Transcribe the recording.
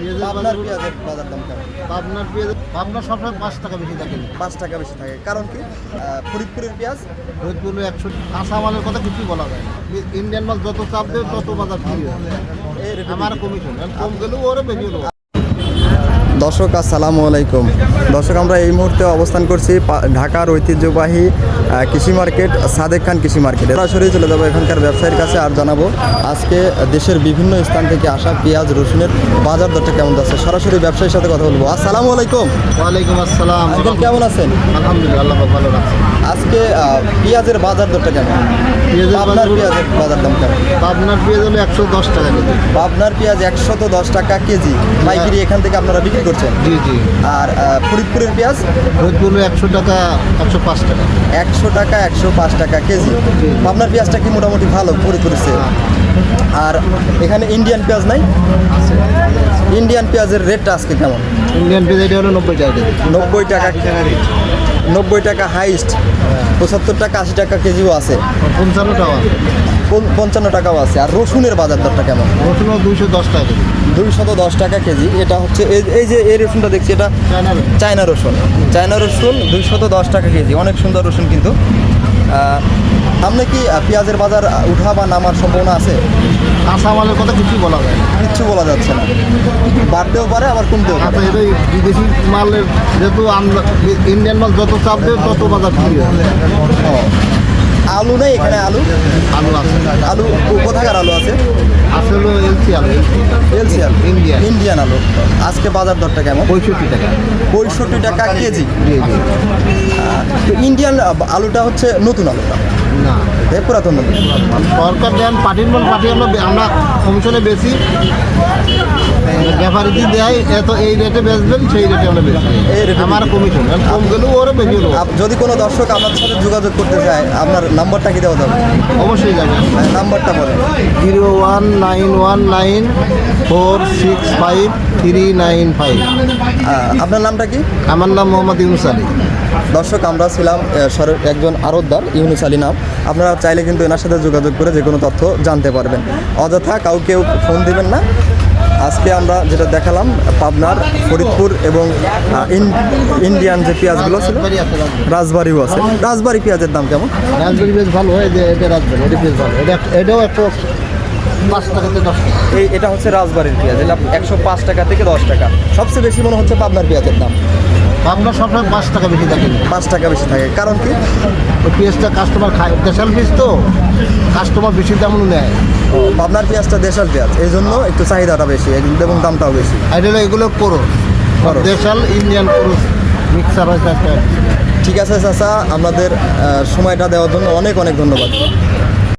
পাবনার পেঁয়াজের বাজার দাম কেমন? পাবনা সবসময় 5 টাকা বেশি থাকে। 5 টাকা বেশি থাকে, কারণ কি? ফরিদপুরের পেঁয়াজ ফরিদপুরে 100 কাঁচা মালের কথা কিছুই বলা যায় না। ইন্ডিয়ান মাল যত চাপ দেবে তত বাজার ফ্রি হয়। আমার কমিশন কম গেলেও ওরা বেশি হলো। দর্শক আসসালামু আলাইকুম। দর্শক, আমরা এই মুহূর্তে অবস্থান করছি ঢাকার ঐতিহ্যবাহী কৃষি মার্কেট সাদেক খান কৃষি মার্কেটে। সরাসরি চলে যাবো এখানকার ব্যবসায়ীর কাছে আর জানাবো আজকে দেশের বিভিন্ন স্থান থেকে আসা পেঁয়াজ রসুনের বাজার দরটা কেমন যাচ্ছে। সরাসরি ব্যবসায়ীর সাথে কথা বলবো। আসসালামু আলাইকুম। ওয়ালাইকুম আসসালাম। আঙ্কেল কেমন আছেন? আলহামদুলিল্লাহ, আল্লাহ ভালো রাখছে। আজকে পেঁয়াজের বাজার দরটা কেমন? পাবনার পেঁয়াজের বাজার দাম কেমন? পাবনার পেঁয়াজ হলো 110 টাকা কেজি। পাবনার পেঁয়াজ 110 টাকা কেজি পাইকারি এখান থেকে আপনারা বিক্রি করছেন? জি জি। আর ফরিদপুরের পেঁয়াজ? ফরিদপুরে 100 টাকা 105 টাকা। 100 টাকা 105 টাকা কেজি। পাবনার পেঁয়াজটা কি মোটামুটি ভালো পরিপরিছে? আর এখানে ইন্ডিয়ান পেঁয়াজ নাই? ইন্ডিয়ান পেঁয়াজের রেটটা আজকে কেমন? ইন্ডিয়ান পেঁয়াজ এটা হলো 90 টাকা কেজি। 90 টাকা 90 টাকা হাইস্ট। 75 টাকা 80 টাকা কেজিও আছে। 55 টাকা। 55 টাকাও আছে। আর রসুনের বাজার দরটা কেমন? রসুন 210 টাকা কেজি। 210 টাকা কেজি। এটা হচ্ছে এই যে এই রসুনটা দেখছি, এটা চায়না রসুন। চায়না রসুন 210 টাকা কেজি। অনেক সুন্দর রসুন কিন্তু। সামনে কি পেঁয়াজের বাজার উঠা বা নামার সম্ভাবনা আছে? কাঁচা মালের কথা কিছুই বলা যায় না। কিচ্ছু বলা যাচ্ছে না। বাড়তেও পারে আবার কমতেও পারে। আচ্ছা, এটাই বিদেশি মালের যেহেতু ইন্ডিয়ান মাল যত চাপ দেবে তত বাজার ফ্রি হয়। ও, আলু নেই এখানে? আলু আলু আছে। আলু কোথাকার আলু আছে? আসলে এলসি আলু। এলসি আলু, ইন্ডিয়ান। ইন্ডিয়ান আলু। আজকে বাজার দরটা কেমন? 65 টাকা। 65 টাকা কেজি। জি জি। তো ইন্ডিয়ান আলুটা হচ্ছে নতুন আলুটা, না, পুরাতন নতুন। সরকার দেন পাঠিয়ে পাঠিয়ে আমরা কমিশনে বেশি ব্যাপারীটি দেয়, এত এই রেটে বেচবেন সেই রেটে আমরা বেশি। এই রেটে আমার কমিশন কম গেলেও ওরা বেশি হলো। যদি কোনো দর্শক আপনার সাথে যোগাযোগ করতে চায়, আপনার নাম্বারটা কি দেওয়া যাবে? অবশ্যই যাবেন। নাম্বারটা বলেন। 01919465395। আপনার নামটা কি? আমার নাম মোহাম্মদ ইউনুস আলী। দর্শক, আমরা ছিলাম একজন আড়তদার, ইউনুস আলী নাম। আপনারা চাইলে কিন্তু এনার সাথে যোগাযোগ করে যে কোনো তথ্য জানতে পারবেন। অযথা কাউকেও ফোন দিবেন না। আজকে আমরা যেটা দেখালাম পাবনার, ফরিদপুর এবং ইন্ডিয়ান যে পেঁয়াজগুলো ছিল, রাজবাড়িও আছে। রাজবাড়ি পেঁয়াজের দাম কেমন? রাজবাড়ি বেশ ভালো হয়, যে এটা রাজবাড়ি, এটা বেশ ভালো। এটাও 105 টাকা থেকে 10 টাকা। এটা হচ্ছে রাজবাড়ির পেঁয়াজ, এটা 105 টাকা থেকে 10 টাকা। সবচেয়ে বেশি মনে হচ্ছে পাবনার পেঁয়াজের দাম। পাবনা সবসময় 5 টাকা বেশি থাকে। 5 টাকা বেশি থাকে, কারণ কি? ওই পেঁয়াজটা কাস্টমার খায়, দেশাল পিস তো কাস্টমার বেশি দাম নেয়। পাবনার পেঁয়াজটা দেশাল পেঁয়াজ, এই জন্য একটু চাহিদাটা বেশি এবং দামটাও বেশি। আর এগুলো করো দেশাল ইন্ডিয়ান করো মিক্সার হয়। ঠিক আছে চাচা, আপনাদের সময়টা দেওয়ার জন্য অনেক অনেক ধন্যবাদ।